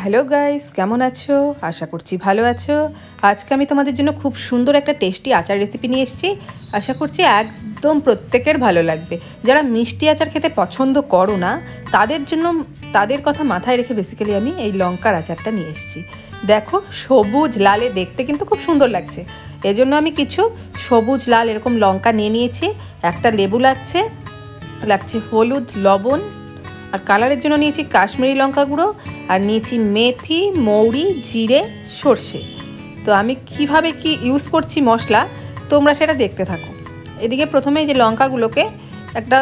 Hello guys, কেমন আছো? আশা করছি ভালো আছো। আজকে আমি তোমাদের জন্য খুব সুন্দর একটা টেস্টি আচার রেসিপি নিয়ে এসেছি। আশা করছি একদম প্রত্যেকের ভালো লাগবে। যারা মিষ্টি আচার খেতে পছন্দ করো না তাদের জন্য, তাদের কথা মাথায় রেখে বেসিক্যালি আমি এই লঙ্কার আচারটা নিয়ে এসেছি। দেখো, সবুজ লালে দেখতে কিন্তু খুব সুন্দর লাগছে। এজন্য আমি কিছু সবুজ লাল এরকম লঙ্কা নিয়ে নিয়েছি। একটা লেবু লাগছে হলুদ, লবণ, আর কালারের জন্য নিয়েছি কাশ্মীরি লঙ্কা গুঁড়ো, আর নিয়েছি মেথি, মৌরি, জিরে, সর্ষে। তো আমি কিভাবে কি ইউজ করছি মশলা তোমরা সেটা দেখতে থাকো। এদিকে প্রথমে যে লঙ্কাগুলোকে একটা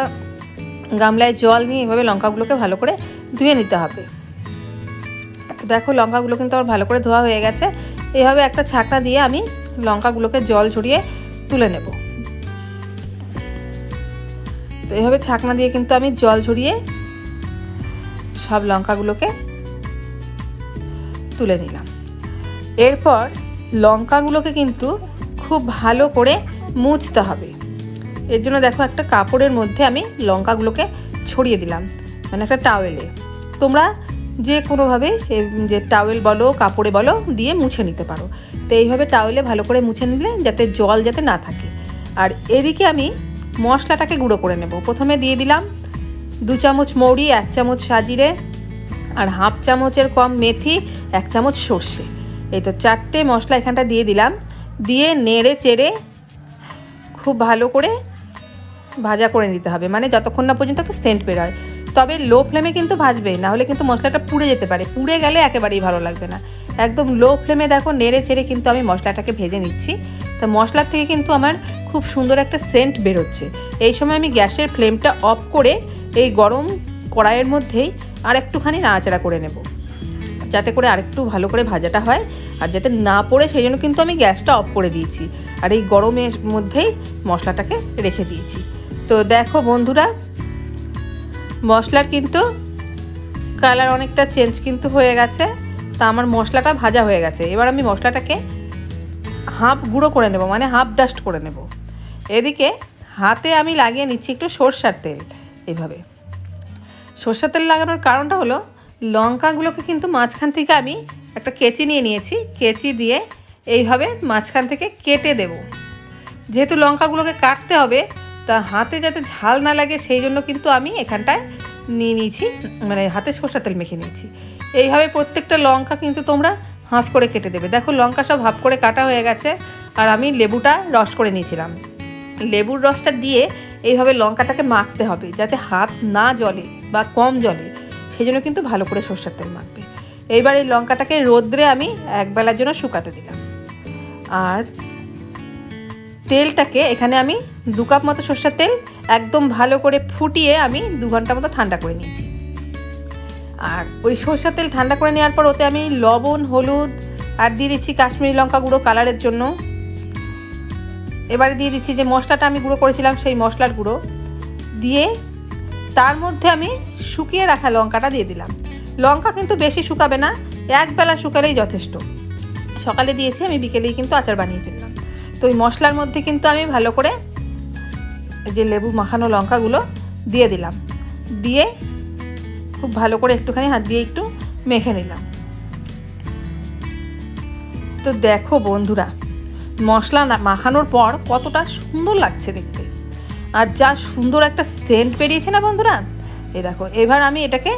গামলায় জল নিয়ে এভাবে লঙ্কাগুলোকে ভালো করে ধুয়ে নিতে হবে। দেখো, লঙ্কাগুলো কিন্তু আমার ভালো করে ধোয়া হয়ে গেছে। এভাবে একটা ছাঁকনা দিয়ে আমি লঙ্কাগুলোকে জল ঝরিয়ে তুলে নেব। তো এভাবে ছাঁকনা দিয়ে কিন্তু আমি জল ঝরিয়ে সব লঙ্কাগুলোকে তুলে নিলাম। এরপর লঙ্কাগুলোকে কিন্তু খুব ভালো করে মুছতে হবে। এর জন্য দেখো, একটা কাপড়ের মধ্যে আমি লঙ্কাগুলোকে ছড়িয়ে দিলাম, মানে একটা টাওয়েলে। তোমরা যে কোনোভাবে যে টাওয়েল বলো, কাপড়ে বলো, দিয়ে মুছে নিতে পারো। তো এইভাবে টাওয়েলে ভালো করে মুছে নিলে যাতে জল যাতে না থাকে। আর এদিকে আমি মশলাটাকে গুঁড়ো করে নেব। প্রথমে দিয়ে দিলাম 2 চামচ মৌরি, 1 চামচ সাজিরে, আর হাফ চামচের কম মেথি, 1 চামচ সর্ষে। এই তো 4টে মশলা এখানটা দিয়ে দিলাম। দিয়ে নেড়ে চেড়ে খুব ভালো করে ভাজা করে নিতে হবে, মানে যতক্ষণ না পর্যন্ত একটা সেন্ট বের হয়। তবে লো ফ্লেমে কিন্তু ভাজবে, না হলে কিন্তু মশলাটা পুড়ে যেতে পারে। পুড়ে গেলে একেবারেই ভালো লাগবে না। একদম লো ফ্লেমে দেখো নেড়ে চেড়ে কিন্তু আমি মশলাটাকে ভেজে নিচ্ছি। তো মশলার থেকে কিন্তু আমার খুব সুন্দর একটা সেন্ট বেরোচ্ছে। এই সময় আমি গ্যাসের ফ্লেমটা অফ করে এই গরম কড়াইয়ের মধ্যেই আর একটুখানি নাড়াচাড়া করে নেব, যাতে করে আরেকটু ভালো করে ভাজাটা হয় আর যাতে না পড়ে, সেই জন্য কিন্তু আমি গ্যাসটা অফ করে দিয়েছি। আর এই গরমের মধ্যেই মশলাটাকে রেখে দিয়েছি। তো দেখো বন্ধুরা, মশলার কিন্তু কালার অনেকটা চেঞ্জ কিন্তু হয়ে গেছে। তা আমার মশলাটা ভাজা হয়ে গেছে। এবার আমি মশলাটাকে হাফ গুঁড়ো করে নেব, মানে হাফ ডাস্ট করে নেব। এদিকে হাতে আমি লাগিয়ে নিচ্ছি একটু সরষের তেল। এইভাবে সরষের তেল লাগানোর কারণটা হলো, লঙ্কাগুলোকে কিন্তু মাঝখান থেকে আমি একটা কেচি নিয়ে নিয়েছি। কেচি দিয়ে এইভাবে মাঝখান থেকে কেটে দেব। যেহেতু লঙ্কাগুলোকে কাটতে হবে, তা হাতে যাতে ঝাল না লাগে সেই জন্য কিন্তু আমি এখানটায় নিয়ে নিয়েছি, মানে হাতে সরষের তেল মেখে নিয়েছি। এইভাবে প্রত্যেকটা লঙ্কা কিন্তু তোমরা হাফ করে কেটে দেবে। দেখো, লঙ্কা সব হাফ করে কাটা হয়ে গেছে। আর আমি লেবুটা রস করে নিয়েছিলাম। লেবুর রসটা দিয়ে এইভাবে লঙ্কাটাকে মাখতে হবে, যাতে হাত না জ্বলে বা কম জ্বলে, সেই জন্য কিন্তু ভালো করে সরষের তেল মাখবে। এইবার এই লঙ্কাটাকে রোদ্রে আমি একবেলার জন্য শুকাতে দিলাম। আর তেলটাকে এখানে আমি 2 কাপ মতো সরষের তেল একদম ভালো করে ফুটিয়ে আমি 2 ঘন্টা মতো ঠান্ডা করে নিয়েছি। আর ওই সরষের তেল ঠান্ডা করে নেওয়ার পর ওতে আমি লবণ, হলুদ আর দিয়ে দিচ্ছি কাশ্মীরি লঙ্কা গুঁড়ো কালারের জন্য। এবারে দিয়ে দিচ্ছি যে মশলাটা আমি গুঁড়ো করেছিলাম, সেই মশলার গুঁড়ো দিয়ে তার মধ্যে আমি শুকিয়ে রাখা লঙ্কাটা দিয়ে দিলাম। লঙ্কা কিন্তু বেশি শুকাবে না, একবেলা শুকালেই যথেষ্ট। সকালে দিয়েছি আমি, বিকেলেই কিন্তু আচার বানিয়ে ফেললাম। তো ওই মশলার মধ্যে কিন্তু আমি ভালো করে যে লেবু মাখানো লঙ্কাগুলো দিয়ে দিলাম। দিয়ে খুব ভালো করে একটুখানি হাত দিয়ে একটু মেখে নিলাম। তো দেখো বন্ধুরা, মশলা মাখানোর পর কতটা সুন্দর লাগছে দেখতে, আর যা সুন্দর একটা সেন্ট বেরিয়েছে না বন্ধুরা। এই দেখো, এবার আমি এটাকে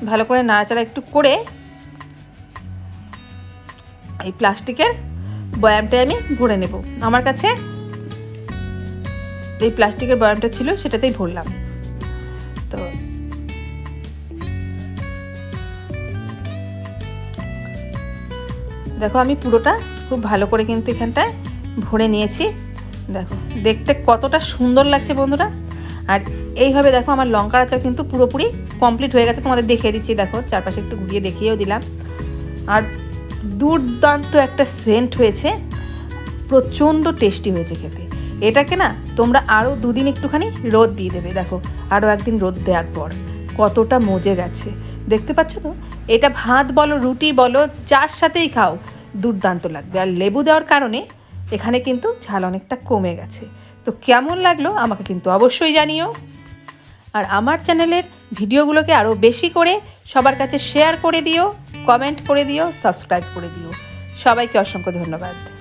ভালো করে নাড়াচাড়া একটু করে এই প্লাস্টিকের বয়ামটা আমি ভরে নেব। আমার কাছে এই প্লাস্টিকের বয়ামটা ছিল, সেটাতেই ভরলাম। তো দেখো, আমি পুরোটা খুব ভালো করে কিন্তু এখানটায় ভরে নিয়েছি। দেখো দেখতে কতটা সুন্দর লাগছে বন্ধুরা। আর এইভাবে দেখো, আমার লঙ্কার আচার কিন্তু পুরোপুরি কমপ্লিট হয়ে গেছে। তোমাদের দেখিয়ে দিচ্ছি, দেখো চারপাশে একটু ঘুরিয়ে দেখিয়েও দিলাম। আর দুর্দান্ত একটা সেন্ট হয়েছে, প্রচণ্ড টেস্টি হয়েছে খেতে। এটাকে না তোমরা আরও 2 দিন একটুখানি রোদ দিয়ে দেবে। দেখো, আরও 1 দিন রোদ দেওয়ার পর কতটা মজে গেছে, দেখতে পাচ্ছ তো। এটা ভাত বলো, রুটি বলো, যার সাথেই খাও দুর্দান্ত লাগবে। আর লেবু দেওয়ার কারণে এখানে কিন্তু ঝাল অনেকটা কমে গেছে। তো কেমন লাগলো আমাকে কিন্তু অবশ্যই জানিও। আর আমার চ্যানেলের ভিডিওগুলোকে আরও বেশি করে সবার কাছে শেয়ার করে দিও। কমেন্ট করে দিও, সাবস্ক্রাইব করে দিও। সবাইকে অসংখ্য ধন্যবাদ।